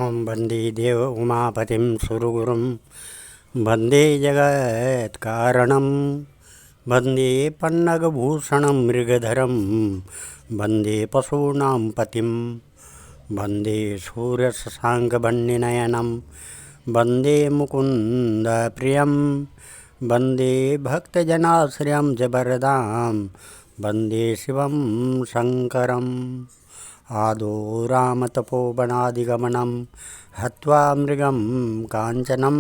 ॐ वन्दे देव उमापतिं सुरगुरुं वन्दे जगत्कारणं वन्दे पन्नगभूषणं मृगधरं वन्दे पशूनां पतिं वन्दे सूर्यशशाङ्कवह्निनयनं वन्दे मुकुन्दप्रियं वन्दे भक्तजनाश्रयं च वरदां वन्दे शिवं शङ्करम् आदौ रामतपोवनादिगमनं हत्वा मृगं काञ्चनं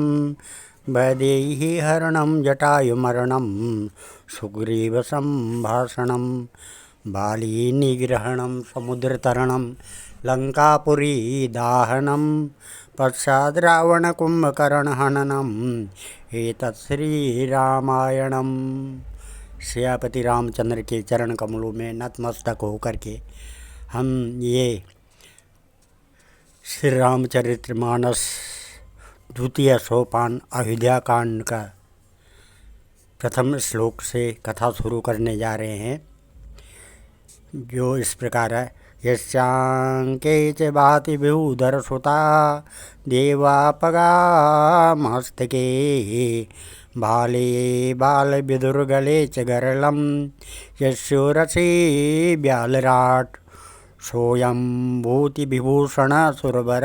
वैदेहीहरणं जटायुमरणं सुग्रीवसम्भाषणं बालीनिग्रहणं समुद्रतरणं लङ्कापुरीदाहनं पश्चाद् रावणकुम्भकर्णहननम् एतत् श्रीरामायणम्। सियापति रामचंद्र के चरण कमलों में नतमस्तक होकर के हम ये श्री रामचरितमानस द्वितीय सोपान अयोध्या कांड का प्रथम श्लोक से कथा शुरू करने जा रहे हैं, जो इस प्रकार है। यस्यांके च भाति विभूधर सुता देवापगा मस्तके बाले बाल विदुर्गले च गरलं यस्योरसि ब्यालराट सोऽयं भूति विभूषण सुरवर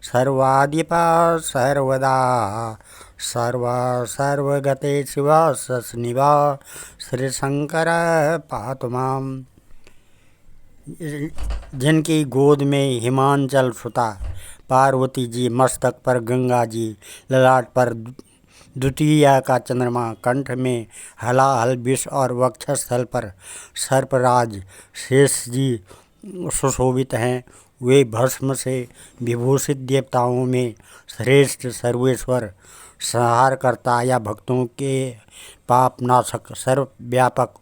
सर्वाधिपा सर्वदा सर्वगते शिव सस्निवा श्री शंकर पातु माम्। जिनकी गोद में हिमांचल सुता पार्वती जी, मस्तक पर गंगा जी, ललाट पर द्वितीया का चंद्रमा, कंठ में हलाहल विष और वक्षस्थल पर सर्पराज शेष जी सुशोभित हैं। वे भस्म से विभूषित देवताओं में श्रेष्ठ सर्वेश्वर, संहार करता या भक्तों के पाप नाशक, सर्वव्यापक,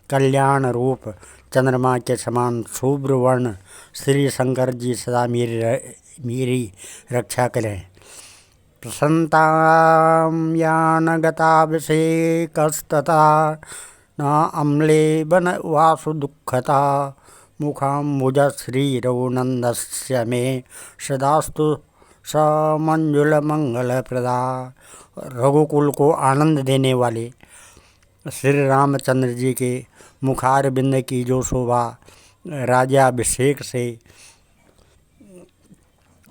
कल्याण रूप चंद्रमा के समान शुभ्र वर्ण श्री शंकर जी सदा मेरी रक्षा करें। प्रसन्तां यानगताभिषेकस्तथा न अम्ले वन वासु दुःखता मुखाम्बुज श्री रघुनंदस्य मे सदास्तु समंजुल मंगल प्रदा। रघुकुल को आनंद देने वाले श्री रामचंद्र जी के मुखार बिंद की जो शोभा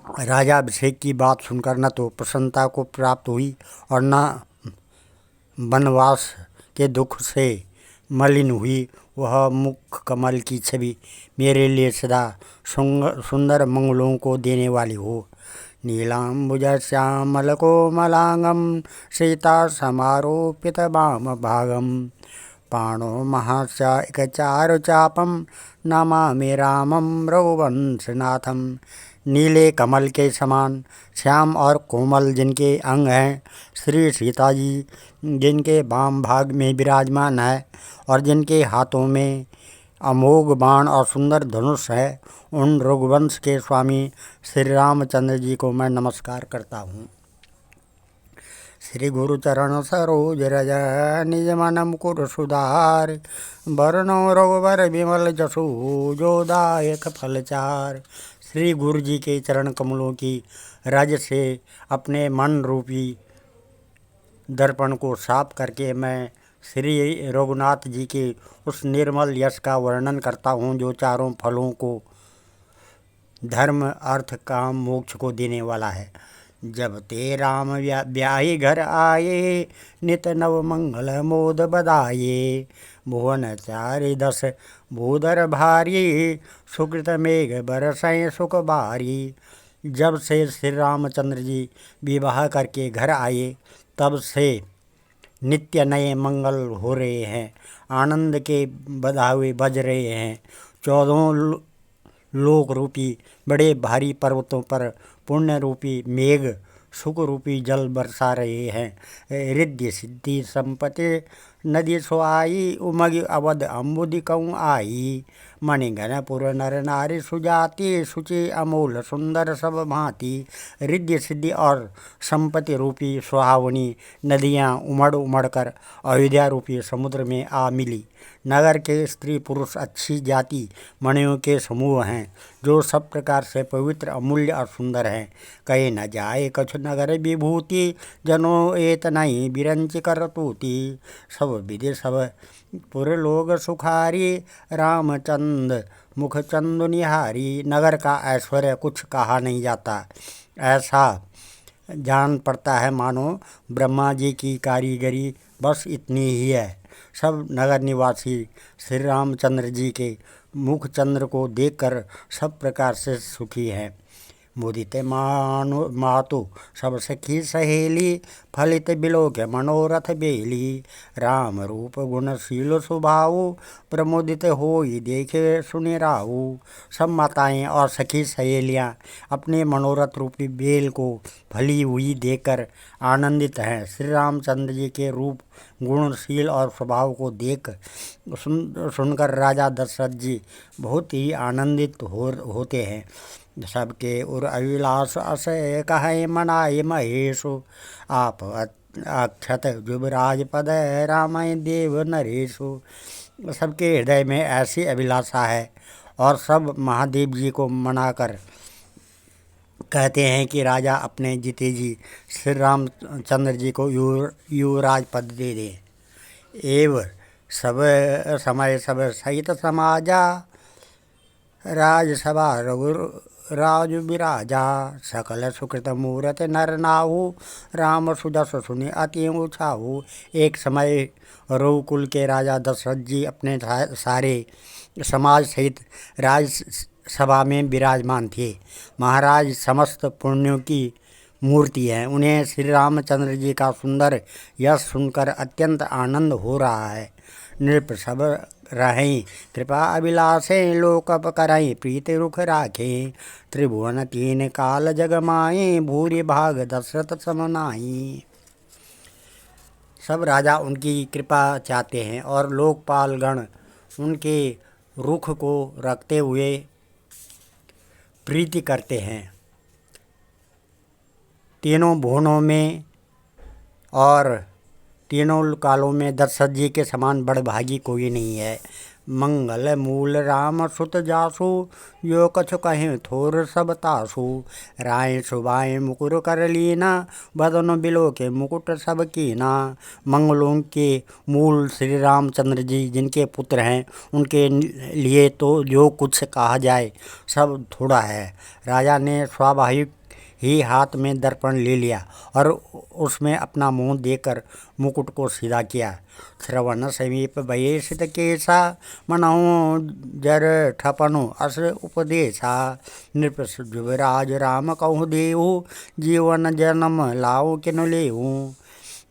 राजाभिषेक की बात सुनकर न तो प्रसन्नता को प्राप्त हुई और न वनवास के दुख से मलिन हुई। वह मुख कमल की छवि मेरे लिए सदा सुंदर मंगलों को देने वाली हो। नीलाम्बुज श्यामल कोमलांगम सीता समारोपित वाम भागम पाणो महाचार चापम नमामि रामम रघुवंशनाथम। नीले कमल के समान श्याम और कोमल जिनके अंग हैं, श्री सीता जी जिनके वाम भाग में विराजमान है और जिनके हाथों में अमोघ बाण और सुंदर धनुष है, उन रघुवंश के स्वामी श्री रामचंद्र जी को मैं नमस्कार करता हूँ। श्री गुरु चरण सरोज रज निज मन मुकुर सुधार वरणो रघुवर विमल जसु जोदायक फलचार। श्री गुरु जी के चरण कमलों की रज से अपने मन रूपी दर्पण को साफ करके मैं श्री रघुनाथ जी के उस निर्मल यश का वर्णन करता हूँ, जो चारों फलों को, धर्म अर्थ काम मोक्ष को देने वाला है। जब ते राम ब्याही घर आए नित नव मंगल मोद बधाये भुवन चारि दस भूधर भारी सुकृत मेघ बरसै सुख बारी। जब से श्री रामचंद्र जी विवाह करके घर आए तब से नित्य नए मंगल हो रहे हैं, आनंद के बधावे बज रहे हैं। 14 लोक रूपी बड़े भारी पर्वतों पर पुण्य रूपी मेघ सुख रूपी जल बरसा रहे हैं। रिद्धि सिद्धि संपत्ति नदी सोआई उमग अवध अम्बुदि कऊँ आई मणिघनपुर नर नारी सुजाति, शुचि अमूल सुंदर सब भांति। रिद्धि सिद्धि और संपत्ति रूपी सुहावनी नदियाँ उमड़ उमड़ कर अयोध्या रूपी समुद्र में आ मिली। नगर के स्त्री पुरुष अच्छी जाति मणियों के समूह हैं, जो सब प्रकार से पवित्र अमूल्य और सुंदर हैं। कहे न जाए कछु नगर विभूति, जनो एत नहीं बिरंच कर तूती। सब विधि सब पुर लोग सुखारी, रामचंद्र मुख चंदु निहारी। नगर का ऐश्वर्य कुछ कहा नहीं जाता, ऐसा जान पड़ता है मानो ब्रह्मा जी की कारीगरी बस इतनी ही है। सब नगर निवासी श्री रामचंद्र जी के मुख चंद्र को देखकर सब प्रकार से सुखी हैं। मुदित मातु सब सखी सहेली, फलित बिलोक मनोरथ बेली। राम रूप गुणशील स्वभाव, प्रमुदित होई देखे सुनि राहु। सब माताएं और सखी सहेलियां अपने मनोरथ रूपी बेल को फली हुई देखकर आनंदित हैं। श्री रामचंद्र जी के रूप गुणशील और स्वभाव को देख सुनकर राजा दशरथ जी बहुत ही आनंदित होते हैं। सबके उर अभिलाष अस कहे मनाए महेशु, आप अक्षत युवराज पद रामाय देव नरेशु। सबके हृदय में ऐसी अभिलाषा है और सब महादेव जी को मनाकर कहते हैं कि राजा अपने जीते जी श्री रामचंद्र जी को युवराज पद दे दें। एव सब समय सब सहित समाजा, राजसभा राजु विराजा। सकल सुकृत मूरत नर नाहु, राम सुजस सुनि अति उछाहु। एक समय रघुकुल के राजा दशरथ जी अपने सारे समाज सहित राजसभा में विराजमान थे। महाराज समस्त पुण्यों की मूर्ति है। उन्हें श्री रामचंद्र जी का सुंदर यश सुनकर अत्यंत आनंद हो रहा है। नृप सब रहें कृपा अभिलाषे, लोकप कराई प्रीति रुख राखें। त्रिभुवन तीन काल जगमाए, भूरि भाग दशरथ समनाई। सब राजा उनकी कृपा चाहते हैं और लोकपाल गण उनके रुख को रखते हुए प्रीति करते हैं। तीनों भुवनों में और तीनों कालों में दशरथ जी के समान बड़भागी कोई नहीं है। मंगल मूल राम सुत जासु, यो कछु कहें थोर सब तासु। राय सुबाएं मुकुर कर लीना, बदन बिलो के मुकुट सब कीना। मंगलों के मूल श्री रामचंद्र जी जिनके पुत्र हैं, उनके लिए तो जो कुछ कहा जाए सब थोड़ा है। राजा ने स्वाभाविक ही हाथ में दर्पण ले लिया और उसमें अपना मुंह देकर मुकुट को सीधा किया। श्रवण समीप भये सित केसा, मनहु जर ठपनु अस उपदेशा। नृप युवराज राम कहु देहु, जीवन जन्म लाओ किनु लेहु।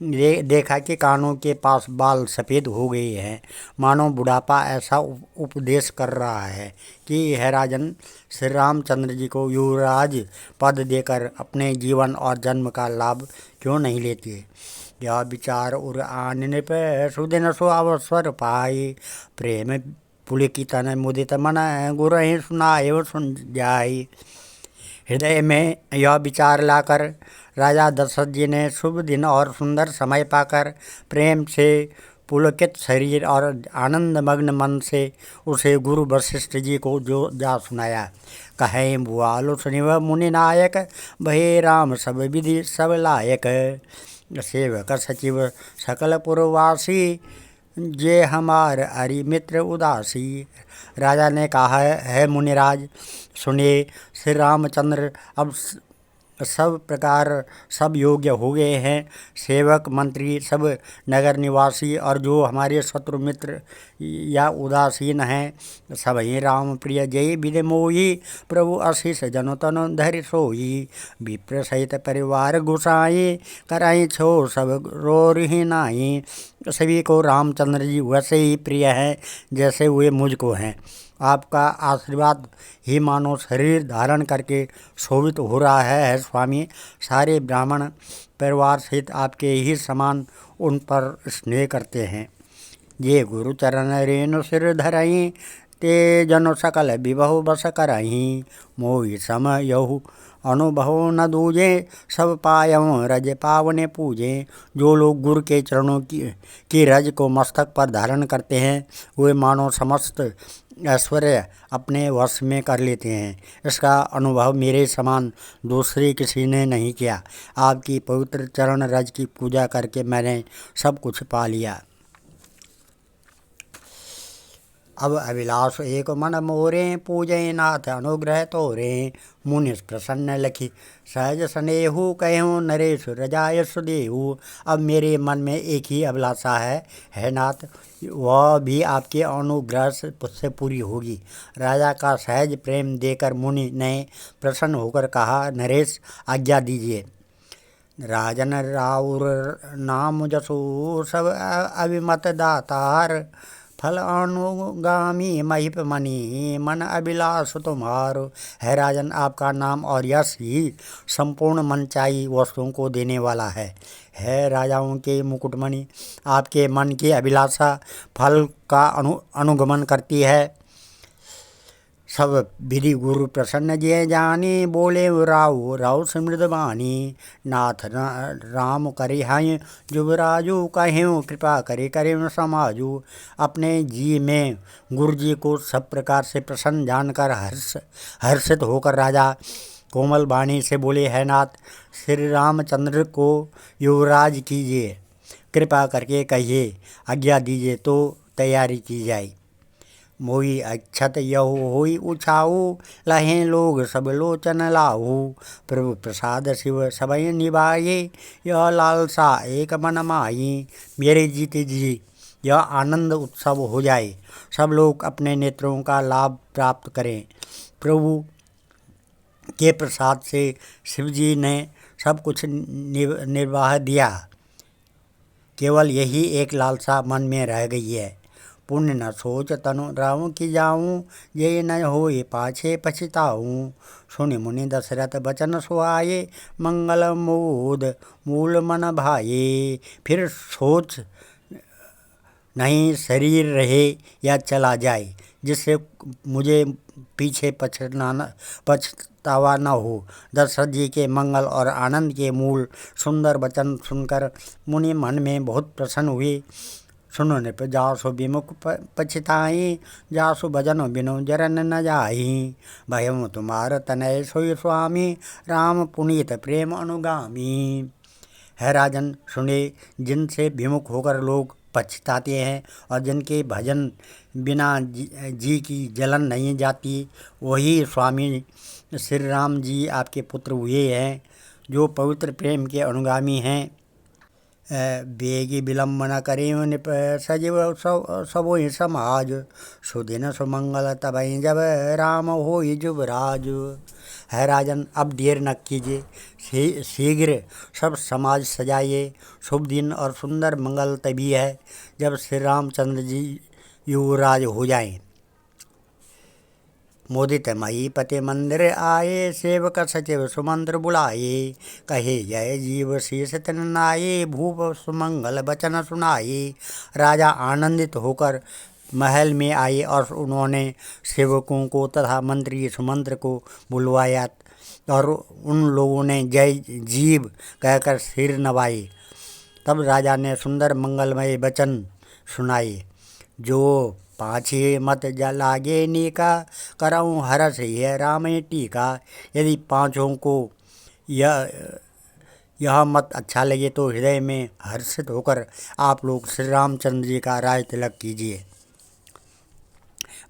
देखा कि कानों के पास बाल सफ़ेद हो गए हैं, मानो बुढ़ापा ऐसा उपदेश कर रहा है कि है राजन, श्री रामचंद्र जी को युवराज पद देकर अपने जीवन और जन्म का लाभ क्यों नहीं लेते। यह विचार उर आन नृप, सुदिन सो अवसर पाई। प्रेम पुलकितन मुदित मन, गुरहि सुनाए सुन जाई। हृदय में यह विचार लाकर राजा दशरथ जी ने शुभ दिन और सुंदर समय पाकर प्रेम से पुलकित शरीर और आनंद मग्न मन से उसे गुरु वशिष्ठ जी को जो जा सुनाया। कहें भुआलु सुनिव मुनि नायक, भये राम सब विधि सब लायक। सेवक सचिव सकल पुरवासी, जे हमार अरि मित्र उदासी। राजा ने कहा है मुनिराज सुनिए, श्री रामचंद्र अब सब प्रकार सब योग्य हो गए हैं। सेवक मंत्री सब नगर निवासी और जो हमारे शत्रु मित्र या उदासीन हैं, सब ही राम प्रिय जय विधि मोही। प्रभु आशीष जन तन धरि सोई। विप्र सहित परिवार गुसाई, कराई छो सब रोरहि नाई। सभी को रामचंद्र जी वैसे ही प्रिय हैं जैसे वे मुझको हैं। आपका आशीर्वाद ही मानो शरीर धारण करके शोभित हो रहा है स्वामी। सारे ब्राह्मण परिवार सहित आपके ही समान उन पर स्नेह करते हैं। ये गुरु चरण रेणु सिर धरई, ते जन सकल विबहु बस करहीं, मोहि सम यहु अनुभव न दूजे, सब पायऊँ रज पावने पूजे। जो लोग गुरु के चरणों की रज को मस्तक पर धारण करते हैं वे मानो समस्त ऐश्वर्य अपने वश में कर लेते हैं। इसका अनुभव मेरे समान दूसरे किसी ने नहीं किया। आपकी पवित्र चरण रज की पूजा करके मैंने सब कुछ पा लिया। अब अभिलाष एक मन मोरे, पूजे नाथ अनुग्रह तोरे। मुनिस प्रसन्न लखी सहज स्नेहु, कहूँ नरेश रजाय सुदेहु। अब मेरे मन में एक ही अभिलाषा है नाथ, वह भी आपके अनुग्रह से पूरी होगी। राजा का सहज प्रेम देकर मुनि ने प्रसन्न होकर कहा, नरेश आज्ञा दीजिए। राजन राउर नाम जसु, सब अभिमत दातार। फल अनुगामी महिप मनी, मन अभिलाष तुम्हारो। है राजन, आपका नाम और यश ही संपूर्ण मनचाही वस्तुओं को देने वाला है राजाओं के मुकुटमणि, आपके मन की अभिलाषा फल का अनुगमन करती है। सब विधि गुरु प्रसन्न जिय जानी, बोले राव समृद्ध वाणी। नाथ राम करे हैं जुबराजू, कहें कृपा करे समाजू। अपने जी में गुरु जी को सब प्रकार से प्रसन्न जानकर हर्षित होकर राजा कोमल वाणी से बोले, है नाथ, श्री रामचंद्र को युवराज कीजिए, कृपा करके कहिए, आज्ञा दीजिए तो तैयारी की जाए। मोई अक्षत यहु होई उछाऊ, लहें लोग सब लोचन लाहू। प्रभु प्रसाद शिव सबय निभाए, यह लालसा एक मन माई। मेरे जीते जी यह आनंद उत्सव हो जाए, सब लोग अपने नेत्रों का लाभ प्राप्त करें। प्रभु के प्रसाद से शिवजी ने सब कुछ निर्वाह दिया, केवल यही एक लालसा मन में रह गई है। पुण्य न सोच तनु रावों की जाऊँ, ये न होए पाछे पछताऊँ। सुनि मुनि दशरथ बचन सुहाए, मंगल मोद मूल मन भाए। फिर सोच नहीं शरीर रहे या चला जाए, जिससे मुझे पीछे पछतावा न हो। दशरथ जी के मंगल और आनंद के मूल सुंदर वचन सुनकर मुनि मन में बहुत प्रसन्न हुए। सुनो निप जासु विमुख पछताई, जासु भजन बिनु जरन न जाही। भयम तुम्हार तनय सोई स्वामी, राम पुनीत प्रेम अनुगामी। है राजन, सुने, जिनसे विमुख होकर लोग पछताते हैं और जिनके भजन बिना जी की जलन नहीं जाती, वही स्वामी श्री राम जी आपके पुत्र हुए हैं, जो पवित्र प्रेम के अनुगामी हैं। बेगी विलम्ब न करें निप सजीव सबो समाज, सुदिन सुमंगल तबई जब राम हो जुबराज। है राजन, अब देर न कीजिए, शीघ्र सब समाज सजाइए। शुभ दिन और सुंदर मंगल तभी है जब श्री रामचंद्र जी युवराज हो जाएं। मोदित मई पति मंदिर आए, सेवक सचिव सुमंत्र बुलाए। कहे जय जीव शीस तिन नाये, भूप सुमंगल बचन सुनाए। राजा आनंदित होकर महल में आए और उन्होंने सेवकों को तथा मंत्री सुमंत्र को बुलवाया और उन लोगों ने जय जीव कहकर सिर नवाए। तब राजा ने सुंदर मंगलमय वचन सुनाए, जो पाछे मत लागे नीका, करऊँ हरस है राम टीका। यदि पांचों को यह मत अच्छा लगे तो हृदय में हर्षित होकर आप लोग श्री रामचंद्र जी का राज तिलक कीजिए।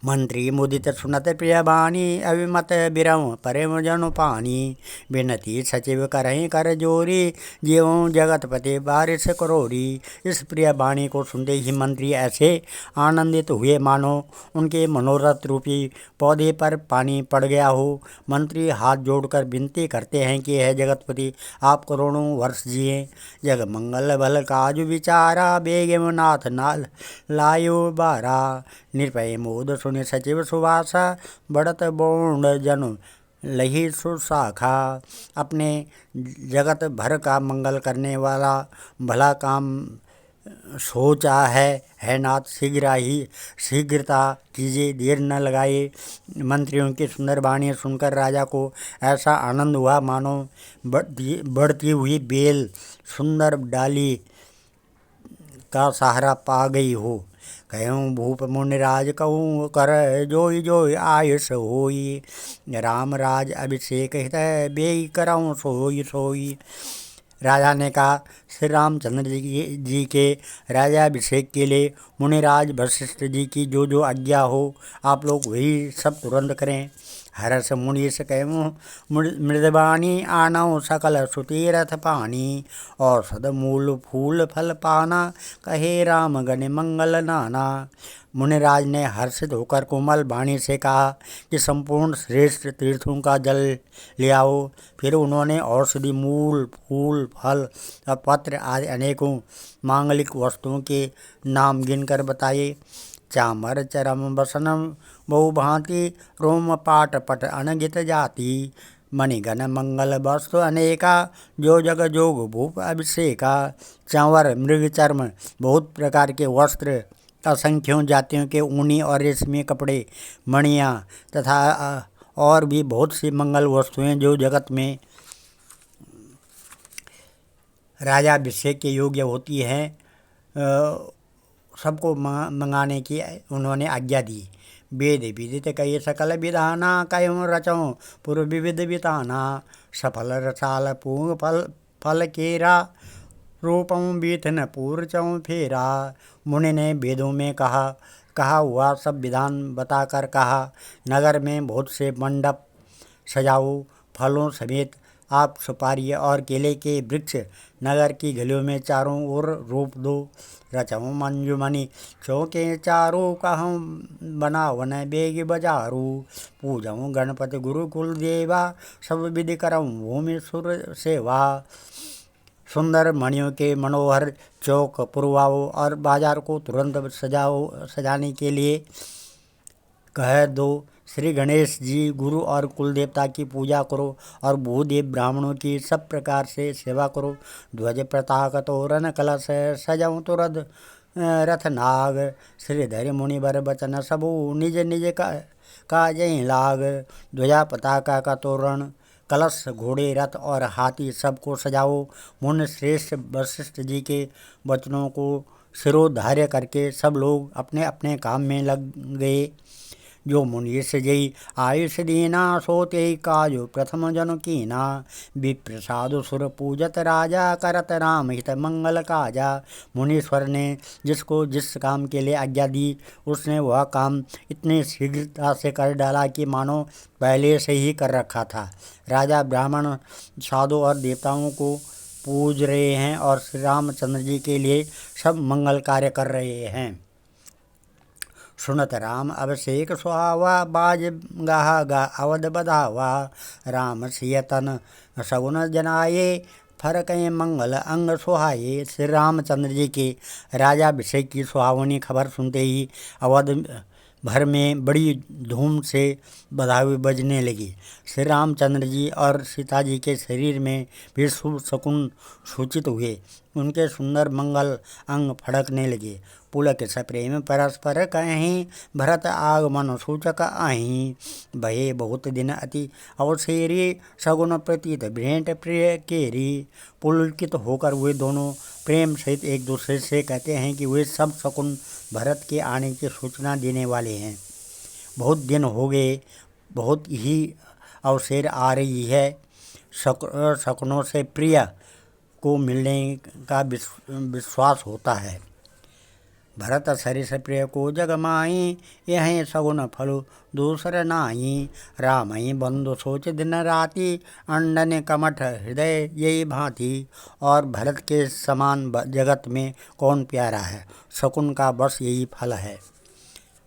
मंत्री मुदित सुनत प्रिय बानी, अभिमत बिरम परम जनु पानी। बिनती सचिव करहीं कर जोरी, जीवों जगतपति बारिश करोड़ी। इस प्रिय वाणी को सुनते ही मंत्री ऐसे आनंदित हुए मानो उनके मनोरथ रूपी पौधे पर पानी पड़ गया हो। मंत्री हाथ जोड़कर विनती करते हैं कि हे जगतपति, आप करोड़ों वर्ष जिए, जग मंगल भल काज विचारा। बेगे नाथ नाल लायो बारा, निर्भय मोद सुनि सचिव सुभाषा। बढ़त बोंड जनु लही सुशाखा। अपने जगत भर का मंगल करने वाला, भला काम सोचा है नाथ शीघ्रता कीजिए, देर न लगाए। मंत्रियों की सुंदर वाणी सुनकर राजा को ऐसा आनंद हुआ मानो बढ़ती हुई बेल सुंदर डाली का सहारा पा गई हो। कहूँ भूप मुनिराज कहूँ कर जोई जोई आयुष होई, राम राज अभिषेक हित बेई करऊँ सोई सोई। राजा ने कहा, श्री रामचंद्र जी के राजाभिषेक के लिए मुनिराज वशिष्ठ जी की जो जो आज्ञा हो आप लोग वही सब तुरंत करें। हरस मुनीस कहूँ मृदवाणी आनऊ सकल सुतीरथ पानी, औषध मूल फूल फल पाना कहे राम गण मंगल नाना। मुनिराज ने हर्षित होकर कोमल वाणी से कहा कि संपूर्ण श्रेष्ठ तीर्थों का जल ले आओ। फिर उन्होंने औषधि मूल फूल फल और पत्र आदि अनेकों मांगलिक वस्तुओं के नाम गिनकर बताए। चामर चरम बसनम बहुभांति, रोम पाट पट अनगित जाति, मणिगण मंगल वस्तु अनेका, जो जग जोग भूप अभिषेका। चांवर मृग चर्म बहुत प्रकार के वस्त्र, असंख्यों जातियों के ऊनी और रेशमी कपड़े, मणियाँ तथा और भी बहुत सी मंगल वस्तुएं जो जगत में राजाभिषेक के योग्य होती हैं सबको मंगाने की उन्होंने आज्ञा दी। वेद विदित कई सकल विधाना, कयों रचों पूर्व विविध विताना, सफल रसाल पूंग फल केरा, रूपम बीथन पूर्व चौं फेरा। मुनि ने वेदों में कहा हुआ सब विधान बताकर कहा, नगर में बहुत से मंडप सजाओ, फलों समेत आप सुपारी और केले के वृक्ष नगर की गलियों में चारों ओर रोप दो। रचऊँ मंजुमणि चौके चारों, कहूँ बनावन बेग बजारू, पूजऊँ गणपति गुरु कुल देवा, सब विधि करऊँ भूमि सुर सेवा। सुंदर मणियों के मनोहर चौक पुरवाओ और बाजार को तुरंत सजाने के लिए कह दो। श्री गणेश जी गुरु और कुल देवता की पूजा करो और भूदेव ब्राह्मणों की सब प्रकार से सेवा करो। ध्वज पताक तोरण कलश सजाऊँ तुरंत रथ नाग, श्रीधर मुनिवर बचन सबू, निज निज का जय लाग। ध्वजा पताका का तोरण कलश घोड़े रथ और हाथी सबको सजाओ। मुनि श्रेष्ठ वशिष्ठ जी के वचनों को सिरोधार्य करके सब लोग अपने अपने काम में लग गए। जो मुनीष जई आयुष दीना, सोते काजु प्रथम जन कीना, विप्रसाद सुर पूजत राजा, करत राम हित मंगल काजा। मुनीश्वर ने जिसको जिस काम के लिए आज्ञा दी उसने वह काम इतनी शीघ्रता से कर डाला कि मानो पहले से ही कर रखा था। राजा ब्राह्मण साधु और देवताओं को पूज रहे हैं और श्री रामचंद्र जी के लिए सब मंगल कार्य कर रहे हैं। सुनत राम अभिषेक सुहावा, बाज गाहा अवध बधावा, राम सियतन सगुन जनाये, फरक मंगल अंग सुहाये। श्री रामचंद्र जी के राजाभिषेक की सुहावनी खबर सुनते ही अवध भर में बड़ी धूम से बधाई बजने लगी। श्री रामचंद्र जी और सीता जी के शरीर में भी शुभ शकुन सूचित हुए। उनके सुंदर मंगल अंग फड़कने लगे। पुलक सप्रेम परस्पर कहीं, भरत आगमन सूचक आहीं, भये बहुत दिन अति अवसेरी, सगुन प्रतीत भेंट प्रिय केरी। पुलकित होकर वे दोनों प्रेम सहित एक दूसरे से कहते हैं कि वे सब शकुन भरत के आने की सूचना देने वाले हैं। बहुत दिन हो गए, बहुत ही अवसेर आ रही है। शकुनों से प्रिय को मिलने का विश्वास होता है। भरत सरिस प्रिय को जग माई, यह सगुन फल दूसर नाई, राम ही बंधु सोच दिन राति, अंडन कमठ हृदय यही भांति। और भरत के समान जगत में कौन प्यारा है, शकुन का बस यही फल है,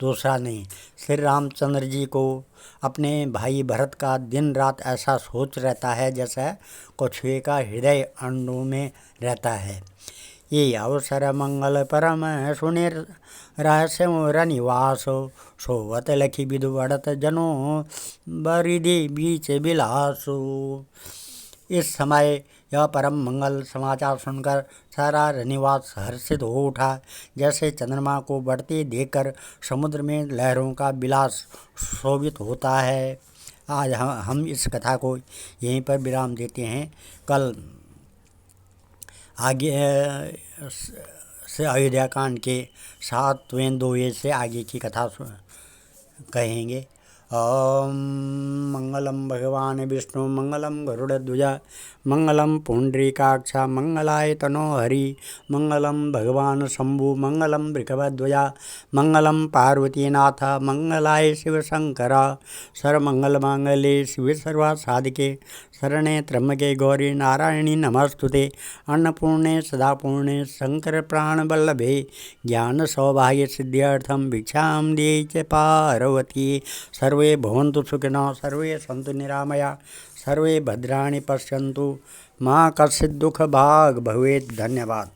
दूसरा नहीं। श्री रामचंद्र जी को अपने भाई भरत का दिन रात ऐसा सोच रहता है जैसा कछुए का हृदय अंडों में रहता है। ये अवसर मंगल परम सुने, रहस्य रनिवास, सोवत लखी विधु बढ़त जनो, बरिधि बीच बिलासो। इस समय यह परम मंगल समाचार सुनकर सारा रनिवास हर्षित हो उठा, जैसे चंद्रमा को बढ़ते देखकर समुद्र में लहरों का विलास शोभित होता है। आज हम इस कथा को यहीं पर विराम देते हैं। कल आगे से अयोध्या कांड के 7वें दोहे से आगे की कथा कहेंगे। ओम मंगलम भगवान विष्णु मंगलम गरुड़ध्वज मंगलम पुंडरीकाक्ष मंगलाय तनो हरि मंगलम भगवान शंभु मंगलम वृषभध्वज मंगलम पार्वतीनाथ मंगलाय शिव शंकर सर्वमंगल मांगल्ये शिवे सर्वासाधिके शरणे त्र्यंबके गौरी नारायणी नमस्तुते अन्नपूर्णे सदापूर्णे शंकर प्राणवल्लभे ज्ञान सौभाग्य सिद्ध्यर्थम भिक्षां देहि च पार्वती। सर्वे भवन्तु सुखिनः, सर्वे सन्तु निरामया, सर्वे भद्राणि पश्यन्तु, मा कश्चित् दुःख भाग् भवेत्। धन्यवाद।